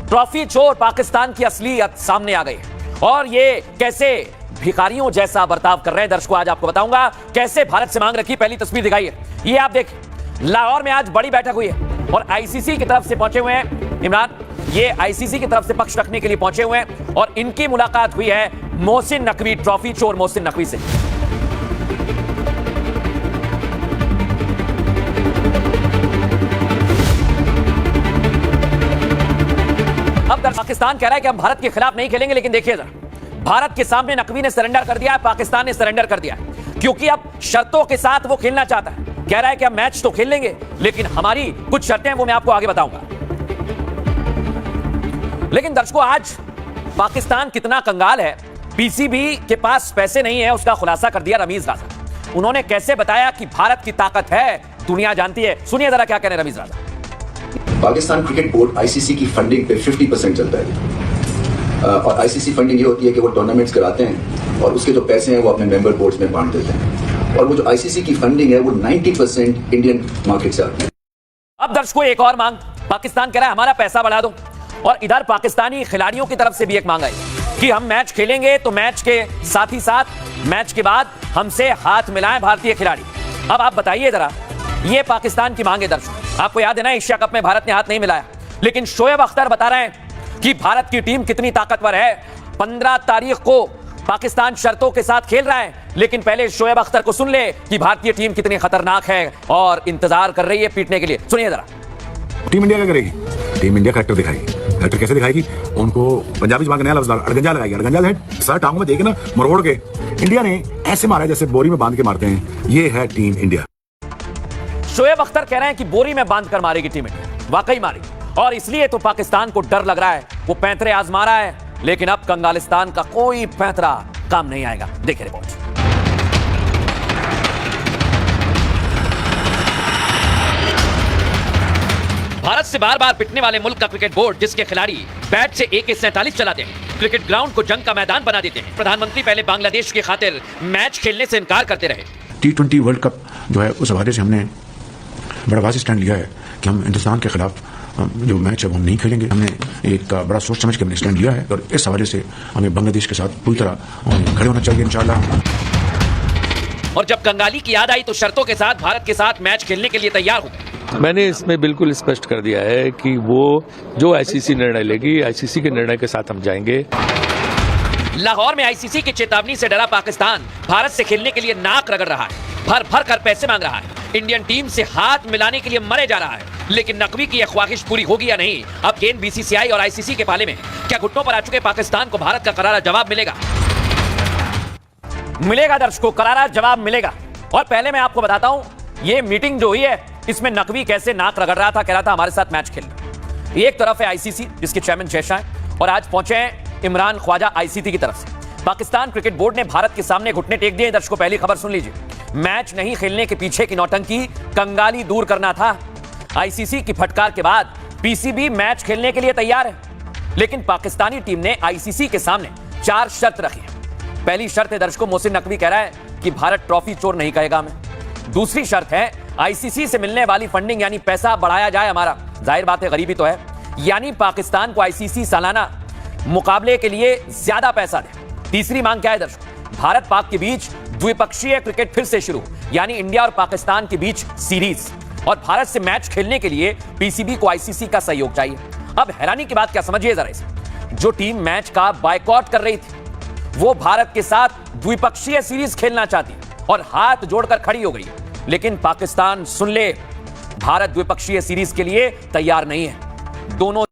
Trophy चोर पाकिस्तान की असलियत सामने आ गई है और ये कैसे भिखारियों जैसा बर्ताव कर रहे हैं दर्शकों, आज आपको बताऊंगा। कैसे भारत से मांग रखी, पहली तस्वीर दिखाई है, ये आप देखें। लाहौर में आज बड़ी बैठक हुई है और आईसीसी की तरफ से पहुंचे हुए हैं इमरान, ये आईसीसी की तरफ से पक्ष रखने के लिए पहुंचे हुए हैं और इनकी मुलाकात हुई है मोहसिन नकवी, ट्रॉफी चोर मोहसिन नकवी से। अब पाकिस्तान कह रहा है कि हम भारत के खिलाफ नहीं खेलेंगे, लेकिन देखिए जरा, भारत के सामने नकवी ने सरेंडर कर दिया है, पाकिस्तान ने सरेंडर कर दिया है, क्योंकि अब शर्तों के साथ वो खेलना चाहता है। कह रहा है कि हम मैच तो खेल लेंगे, लेकिन हमारी कुछ शर्तें हैं, वो मैं आपको आगे बताऊंगा। लेकिन दर्शकों, आज पाकिस्तान कितना कंगाल है, पीसीबी के पास पैसे नहीं है, उसका खुलासा कर दिया रमीज राजा। उन्होंने कैसे बताया कि भारत की ताकत है, दुनिया जानती है। सुनिए जरा क्या कह रहे हैं रमीज राजा। पाकिस्तान क्रिकेट बोर्ड आईसीसी की फंडिंग पे 50% चलता है और आईसीसी फंडिंग ये होती है कि वो टूर्नामेंट्स कराते हैं और उसके जो पैसे हैं वो अपने मेंबर बोर्ड्स में बांट देते हैं और वो जो आईसीसी की फंडिंग है वो 90% इंडियन मार्केट से आती है। अब दर्शकों, एक और मांग, पाकिस्तान कह रहा है हमारा पैसा बढ़ा दो, और इधर पाकिस्तानी खिलाड़ियों की तरफ से भी एक मांग आई कि हम मैच खेलेंगे तो मैच के साथ ही साथ मैच के बाद हमसे हाथ मिलाएं भारतीय खिलाड़ी। अब आप बताइए जरा, ये पाकिस्तान की मांग है दर्शकों। आपको याद है ना, एशिया कप में भारत ने हाथ नहीं मिलाया, लेकिन शोएब अख्तर बता रहे हैं कि भारत की टीम कितनी ताकतवर है। 15 तारीख को पाकिस्तान शर्तों के साथ खेल रहा है, लेकिन पहले शोएब अख्तर को सुन ले कि भारतीय टीम कितनी खतरनाक है और इंतजार कर रही है पीटने के लिए। सुनिए जरा। टीम इंडिया क्या करेगी? टीम इंडिया का एक्टर दिखाएगी। एक्टर कैसे दिखाएगी? उनको पंजाबी जबान का नया लफ्ज अड़गंजा लगाएगी। अड़गंजा है सर टांगों में देखे ना मरोड़ के। इंडिया ने ऐसे मारा है जैसे बोरी में बांध के मारते हैं। ये है टीम इंडिया। शोएब अख्तर कह रहे हैं कि बोरी में बांध कर मारेगी टीम इंडिया, वाकई मारेगी, और इसलिए तो पाकिस्तान को डर लग रहा है। वो पैंतरे आजमा रहा है, लेकिन अब कंगालिस्तान का कोई पैंतरा काम नहीं आएगा। देखिए रिपोर्ट। भारत से बार बार पिटने वाले मुल्क का क्रिकेट बोर्ड, जिसके खिलाड़ी बैट से AK-47 चलाते हैं, क्रिकेट ग्राउंड को जंग का मैदान बना देते हैं। प्रधानमंत्री पहले बांग्लादेश की खातिर मैच खेलने से इनकार करते रहे। T20 वर्ल्ड कप जो है उस हवाले से हमने बड़ा वाज़ेह स्टैंड लिया है कि हम हिंदुस्तान के खिलाफ जो मैच है वो हम नहीं खेलेंगे। हमने एक बड़ा सोच समझ के हमने स्टैंड लिया है और इस हवाले से हमें बांग्लादेश के साथ पूरी तरह खड़े होना चाहिए इंशाअल्लाह। और जब कंगाली की याद आई तो शर्तों के साथ भारत के साथ मैच खेलने के लिए तैयार हो गए। मैंने इसमें बिल्कुल स्पष्ट कर दिया है कि वो जो आईसीसी निर्णय लेगी, आईसीसी के निर्णय के साथ हम जाएंगे। लाहौर में आईसीसी की चेतावनी से डरा पाकिस्तान भारत से खेलने के लिए नाक रगड़ रहा है, भर भर कर पैसे मांग रहा है, इंडियन टीम से हाथ मिलाने के लिए मरे जा रहा है। लेकिन नकवी की यह ख्वाहिश पूरी होगी या नहीं, अब गेंद बीसीसीआई और आईसीसी के पाले में। क्या घुटनों पर आ चुके पाकिस्तान को भारत का करारा जवाब मिलेगा? मिलेगा दर्शकों, करारा जवाब मिलेगा। और पहले मैं आपको बताता हूं, ये मीटिंग जो हुई है इसमें नकवी कैसे नाक रगड़ रहा था, कह रहा था हमारे साथ मैच खेलना। एक तरफ है आईसीसी जिसके चेयरमैन शेरशाह हैं, और आज पहुंचे हैं इमरान ख्वाजा आईसीसी की तरफ से। पाकिस्तान क्रिकेट बोर्ड ने भारत के सामने घुटने टेक दिए। दर्शकों, पहली खबर सुन लीजिए। मैच नहीं खेलने के पीछे की नौटंकी, कंगाली दूर करना था। आईसीसी की फटकार के बाद पीसीबी मैच खेलने के लिए तैयार है, लेकिन पाकिस्तानी टीम ने आईसीसी के सामने 4 शर्त रखी है। पहली शर्त है दर्शकों, मोहसिन नकवी कह रहा है कि भारत ट्रॉफी चोर नहीं कहेगा हमें। दूसरी शर्त है आईसीसी से मिलने वाली फंडिंग यानी पैसा बढ़ाया जाए हमारा। जाहिर बात है, गरीबी तो है, यानी पाकिस्तान को आईसीसी सालाना मुकाबले के लिए ज्यादा पैसा दे। तीसरी मांग क्या है दर्शकों? भारत पाक के बीच द्विपक्षीय क्रिकेट फिर से शुरू, यानी इंडिया और पाकिस्तान के बीच सीरीज, और भारत से मैच खेलने के लिए पीसीबी को आईसीसी का सहयोग चाहिए। अब हैरानी की बात क्या, समझिए जरा इसे। जो टीम मैच का बायकॉट कर रही थी वो भारत के साथ द्विपक्षीय सीरीज खेलना चाहती है और हाथ जोड़कर खड़ी हो गई है। लेकिन पाकिस्तान सुन ले, भारत द्विपक्षीय सीरीज के लिए तैयार नहीं है। दोनों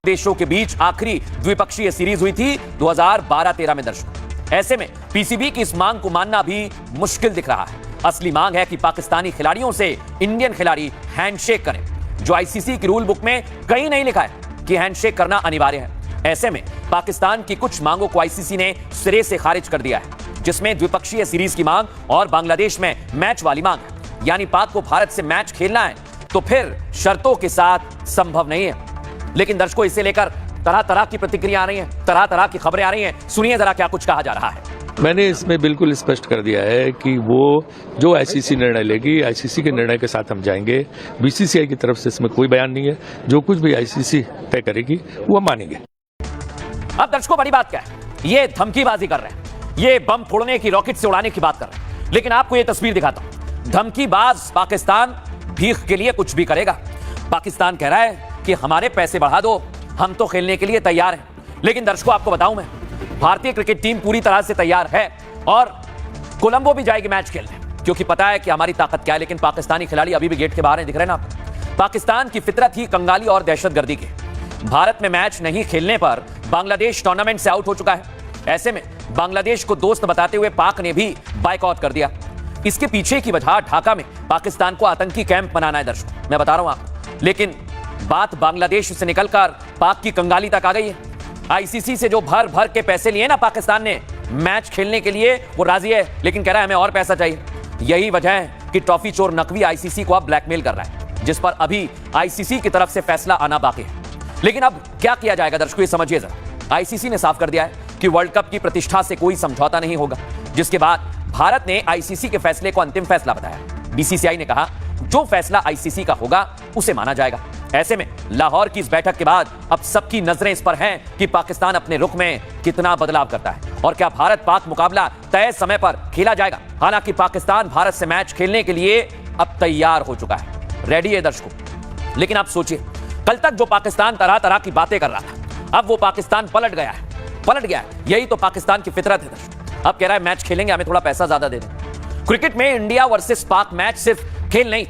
देशों के बीच आखिरी द्विपक्षीय सीरीज हुई थी 2012-13 में दर्शकों। ऐसे में पीसीबी की इस मांग को मानना भी मुश्किल दिख रहा है। असली मांग है कि पाकिस्तानी खिलाड़ियों से इंडियन खिलाड़ी हैंडशेक करें, जो आईसीसी की रूल बुक में कहीं नहीं लिखा है कि हैंडशेक करना अनिवार्य है। ऐसे में पाकिस्तान की कुछ मांगों को आईसीसी ने सिरे से खारिज कर दिया है, जिसमें द्विपक्षीय सीरीज की मांग और बांग्लादेश में मैच वाली मांग है। यानी पाक को भारत से मैच खेलना है तो फिर शर्तों के साथ संभव नहीं है। लेकिन दर्शकों, इसे लेकर तरह तरह की प्रतिक्रिया आ रही है, तरह तरह की खबरें आ रही हैं। सुनिए जरा क्या कुछ कहा जा रहा है। मैंने इसमें बिल्कुल स्पष्ट कर दिया है कि वो जो आईसीसी निर्णय लेगी, आईसीसी के निर्णय के साथ हम जाएंगे। बीसीसीआई की तरफ से इसमें कोई बयान नहीं है। जो कुछ भी आईसीसी तय करेगी वो हम मानेंगे। अब दर्शकों, बड़ी बात क्या है, ये धमकीबाजी कर रहे हैं, ये बम फोड़ने की, रॉकेट से उड़ाने की बात कर रहे हैं। लेकिन आपको ये तस्वीर दिखाता हूं। धमकीबाज पाकिस्तान भीख के लिए कुछ भी करेगा। पाकिस्तान कह रहा है कि हमारे पैसे बढ़ा दो, हम तो खेलने के लिए तैयार हैं। लेकिन दर्शकों, आपको बताऊं मैं, भारतीय क्रिकेट टीम पूरी तरह से तैयार है और कोलंबो भी जाएगी मैच खेलने, क्योंकि पता है कि हमारी ताकत क्या है। लेकिन पाकिस्तानी खिलाड़ी अभी भी गेट के बाहर हैं, दिख रहे हैं ना आपको। पाकिस्तान की फितरत ही कंगाली और दहशतगर्दी की। भारत में मैच नहीं खेलने पर बांग्लादेश टूर्नामेंट से आउट हो चुका है। ऐसे में बांग्लादेश को दोस्त बताते हुए पाक ने भी बायकॉट कर दिया। इसके पीछे की वजह ढाका में पाकिस्तान को आतंकी कैंप बनाना है। दर्शकों, मैं बता रहा हूं आपको। लेकिन बात बांग्लादेश से निकलकर पाक की कंगाली तक आ गई है। आईसीसी से जो भर भर के पैसे लिए ना पाकिस्तान ने मैच खेलने के लिए, वो राजी है, लेकिन कह रहा है हमें और पैसा चाहिए। यही वजह है कि ट्रॉफी चोर नकवी आईसीसी को अब ब्लैकमेल कर रहा है, जिस पर अभी आईसीसी की तरफ से फैसला आना बाकी है। लेकिन अब क्या किया जाएगा दर्शकों, ये समझिए जरा। आईसीसी ने साफ कर दिया है कि वर्ल्ड कप की प्रतिष्ठा से कोई समझौता नहीं होगा, जिसके बाद भारत ने आईसीसी के फैसले को अंतिम फैसला बताया। बीसीसीआई ने कहा जो फैसला आईसीसी का होगा उसे माना जाएगा। ऐसे में लाहौर की इस बैठक के बाद अब सबकी नजरें इस पर हैं कि पाकिस्तान अपने रुख में कितना बदलाव करता है और क्या भारत पाक मुकाबला तय समय पर खेला जाएगा। हालांकि पाकिस्तान भारत से मैच खेलने के लिए अब तैयार हो चुका है, रेडी है दर्शकों। लेकिन आप सोचिए, कल तक जो पाकिस्तान तरह तरह की बातें कर रहा था, अब वो पाकिस्तान पलट गया है। यही तो पाकिस्तान की फितरत है दर्शकों। अब कह रहा है मैच खेलेंगे, हमें थोड़ा पैसा ज्यादा दे दें। क्रिकेट में इंडिया वर्सेस पाक मैच सिर्फ खेल नहीं,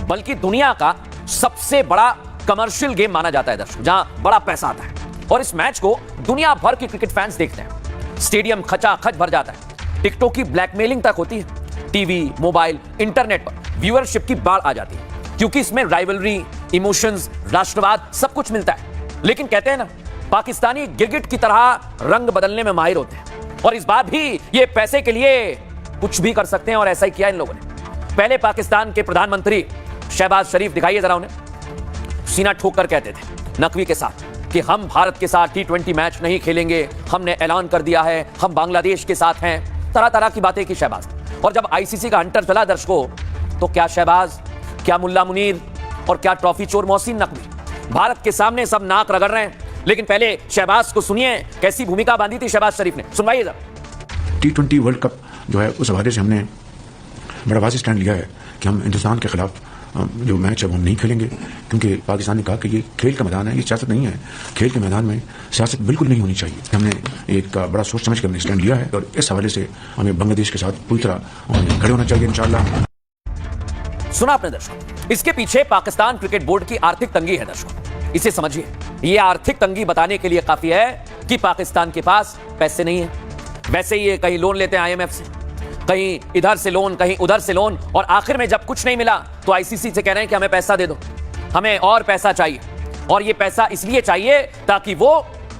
बल्कि दुनिया का सबसे बड़ा कमर्शियल गेम माना जाता है दर्शकों, जहां बड़ा पैसा आता है। और इस मैच को दुनिया भर के क्रिकेट फैंस देखते हैं। स्टेडियम खचाखच भर जाता है। टिकटों की ब्लैकमेलिंग तक होती है। टीवी, मोबाइल, इंटरनेट पर व्यूअरशिप की बाढ़ आ जाती है, क्योंकि इसमें राइवलरी, इमोशंस, राष्ट्रवाद सब कुछ मिलता है। लेकिन कहते हैं ना, पाकिस्तानी गिरगिट की तरह रंग बदलने में माहिर होते हैं, और इस बार भी ये पैसे के लिए कुछ भी कर सकते हैं, और ऐसा ही किया इन लोगों ने। पहले पाकिस्तान के प्रधानमंत्री शहबाज शरीफ, दिखाइए जरा उन्हें, सीना ठोक कर कहते थे नकवी के साथ कि हम भारत के साथ T20 मैच नहीं खेलेंगे, हमने ऐलान कर दिया है, हम बांग्लादेश के साथ हैं। तरह तरह की बातें की शहबाज। और जब आईसीसी का हंटर चला दर्शकों, तो क्या शहबाज, क्या मुल्ला मुनीर और क्या ट्रॉफी चोर मोहसिन नकवी भारत के सामने सब नाक रगड़ रहे हैं। लेकिन पहले शहबाज को सुनिए, कैसी भूमिका बांधी थी शहबाज शरीफ ने, सुनवाइए जरा। T20 वर्ल्ड कप जो है, उस हवाले से हमने बड़ा वाज़ेह स्टैंड लिया है कि हम हिंदुस्तान के खिलाफ जो मैच है वो हम नहीं खेलेंगे, क्योंकि पाकिस्तान ने कहा कि ये खेल का मैदान है, ये सियासत नहीं है। खेल के मैदान में सियासत बिल्कुल नहीं होनी चाहिए। हमने एक बड़ा सोच समझ कर हमने स्टैंड लिया है, और इस हवाले से हमें बांग्लादेश के साथ पूरी तरह खड़े होना चाहिए इंशाअल्लाह। सुना आपने दर्शकों, इसके पीछे पाकिस्तान क्रिकेट बोर्ड की आर्थिक तंगी है दर्शकों। इसे समझिए, ये आर्थिक तंगी बताने के लिए काफी है कि पाकिस्तान के पास पैसे नहीं है। वैसे ही ये कहीं लोन लेते हैं IMF से, कहीं इधर से लोन, कहीं उधर से लोन, और आखिर में जब कुछ नहीं मिला तो आईसीसी से कह रहे हैं कि हमें पैसा दे दो, हमें और पैसा चाहिए। और ये पैसा इसलिए चाहिए ताकि वो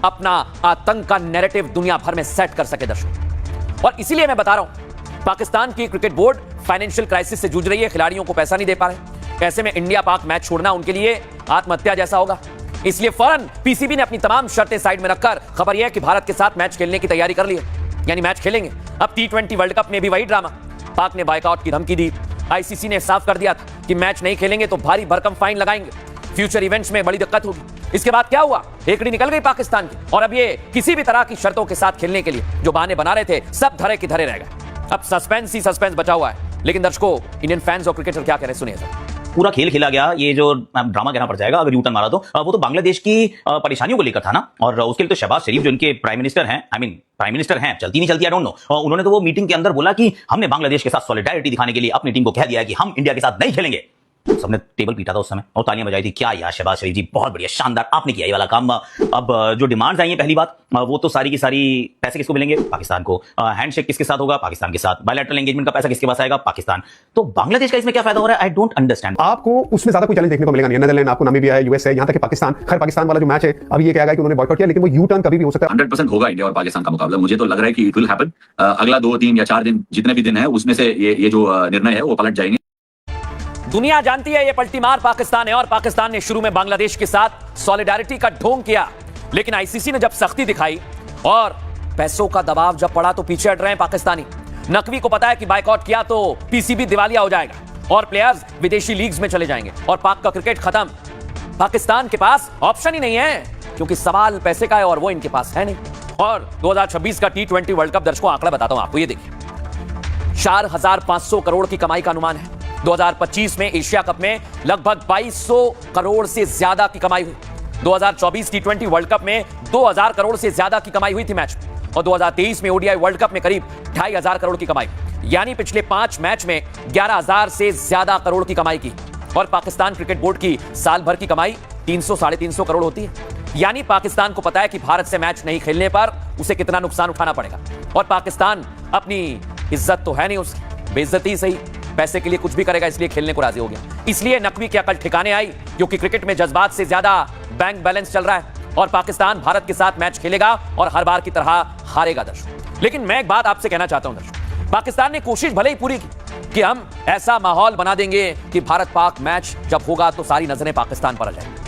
अपना आतंक का नैरेटिव दुनिया भर में सेट कर सके दर्शकों। और इसीलिए मैं बता रहा हूं, पाकिस्तान की क्रिकेट बोर्ड फाइनेंशियल क्राइसिस से जूझ रही है, खिलाड़ियों को पैसा नहीं दे पा रहे। ऐसे में इंडिया पाक मैच छोड़ना उनके लिए आत्महत्या जैसा होगा। इसलिए फौरन पीसीबी ने अपनी तमाम शर्तें साइड में रखकर खबर यह है कि भारत के साथ मैच खेलने की तैयारी कर ली है, यानी मैच खेलेंगे। अब T20 वर्ल्ड कप में भी वही ड्रामा, पाक ने बायकॉट की धमकी दी। आईसीसी ने साफ कर दिया था कि मैच नहीं खेलेंगे तो भारी भरकम फाइन लगाएंगे, फ्यूचर इवेंट्स में बड़ी दिक्कत होगी। इसके बाद क्या हुआ, एकड़ी निकल गई पाकिस्तान की, और अब ये किसी भी तरह की शर्तों के साथ खेलने के लिए जो बहाने बना रहे थे, सब धरे की धरे रह गए। अब सस्पेंस ही सस्पेंस बचा हुआ है। लेकिन दर्शकों, इंडियन फैंस और क्रिकेटर क्या कह रहे हैं, सुनिए सर। पूरा खेल खेला गया, ये जो ड्रामा कहना पड़ जाएगा अगर यूटर्न मारा तो, वो तो बांग्लादेश की परेशानियों को लेकर था ना। और उसके लिए तो शहबाज शरीफ जो इनके प्राइम मिनिस्टर हैं, प्राइम मिनिस्टर हैं, चलती नहीं चलती आई डोंट नो, उन्होंने तो वो मीटिंग के अंदर बोला कि हमने बांग्लादेश के साथ सॉलिडारिटी दिखाने के लिए अपनी टीम को कह दिया है कि हम इंडिया के साथ नहीं खेलेंगे। सबने टेबल पीटा था उस समय और तालियां बजाई थी। क्या यार शहबाज शरीफ जी, बहुत बढ़िया, शानदार, आपने किया ये वाला काम। अब जो डिमांड्स आई हैं, पहली बात वो तो सारी की सारी पैसे किसको मिलेंगे, पाकिस्तान को। हैंडशेक किसके साथ होगा, पाकिस्तान के साथ। बायलैटरल एंगेजमेंट का पैसा किसके पास आएगा, पाकिस्तान। तो बांग्लादेश का इसमें क्या फायदा हो रहा है, आई डोंट अंडरस्टैंड। आपको उसमें ज्यादा कोई चैलेंज देखने को मिलेगा नहीं। नेदरलैंड, आपको नामीबिया है, यूएस है, यहां तक कि पाकिस्तान। खैर पाकिस्तान वाला जो मैच है अभी ये कहा गया कि उन्होंने बॉयकॉट किया, लेकिन वो यू टर्न कभी भी हो सकता है। 100% होगा इंडिया और पाकिस्तान का मुकाबला। मुझे तो लग रहा है कि इट विल हैपन। अगला 2, 3 या 4 दिन जितने भी दिन है उसमें से ये जो निर्णय है वो पलट जाएंगे। दुनिया जानती है ये पलटी मार पाकिस्तान है, और पाकिस्तान ने शुरू में बांग्लादेश के साथ सॉलिडारिटी का ढोंग किया, लेकिन आईसीसी ने जब सख्ती दिखाई और पैसों का दबाव जब पड़ा तो पीछे हट रहे हैं पाकिस्तानी। नकवी को पता है कि बायकॉट किया तो पीसीबी दिवालिया हो जाएगा और प्लेयर्स विदेशी लीग्स में चले जाएंगे और पाक का क्रिकेट खत्म। पाकिस्तान के पास ऑप्शन ही नहीं है, क्योंकि सवाल पैसे का है और वो इनके पास है नहीं। और 2026 का T20 वर्ल्ड कप दर्शकों आंकड़ा बताता हूं आपको, ये देखिए 4500 करोड़ की कमाई का अनुमान है। 2025 में एशिया कप में लगभग 2200 करोड़ से ज्यादा की कमाई हुई। 2024 T20 वर्ल्ड कप में 2000 करोड़ से ज्यादा की कमाई हुई थी मैच में, और 2023 में ओडीआई वर्ल्ड कप में करीब 2500 करोड़ की कमाई, यानी पिछले 5 मैच में 11000 से ज्यादा करोड़ की कमाई की। और पाकिस्तान क्रिकेट बोर्ड की साल भर की कमाई 300-350 करोड़ होती है, यानी पाकिस्तान को पता है कि भारत से मैच नहीं खेलने पर उसे कितना नुकसान उठाना पड़ेगा। और पाकिस्तान अपनी इज्जत तो है नहीं उसकी, बेइज्जती सही, पैसे के लिए कुछ भी करेगा, इसलिए खेलने को राजी हो गया। इसलिए नकवी की अकल ठिकाने आई, क्योंकि क्रिकेट में जज्बात से ज्यादा बैंक बैलेंस चल रहा है और पाकिस्तान भारत के साथ मैच खेलेगा और हर बार की तरह हारेगा दर्शक। लेकिन मैं एक बात आपसे कहना चाहता हूं दर्शक, पाकिस्तान ने कोशिश भले ही पूरी की कि हम ऐसा माहौल बना देंगे कि भारत पाक मैच जब होगा तो सारी नजरें पाकिस्तान पर आ जाएंगी,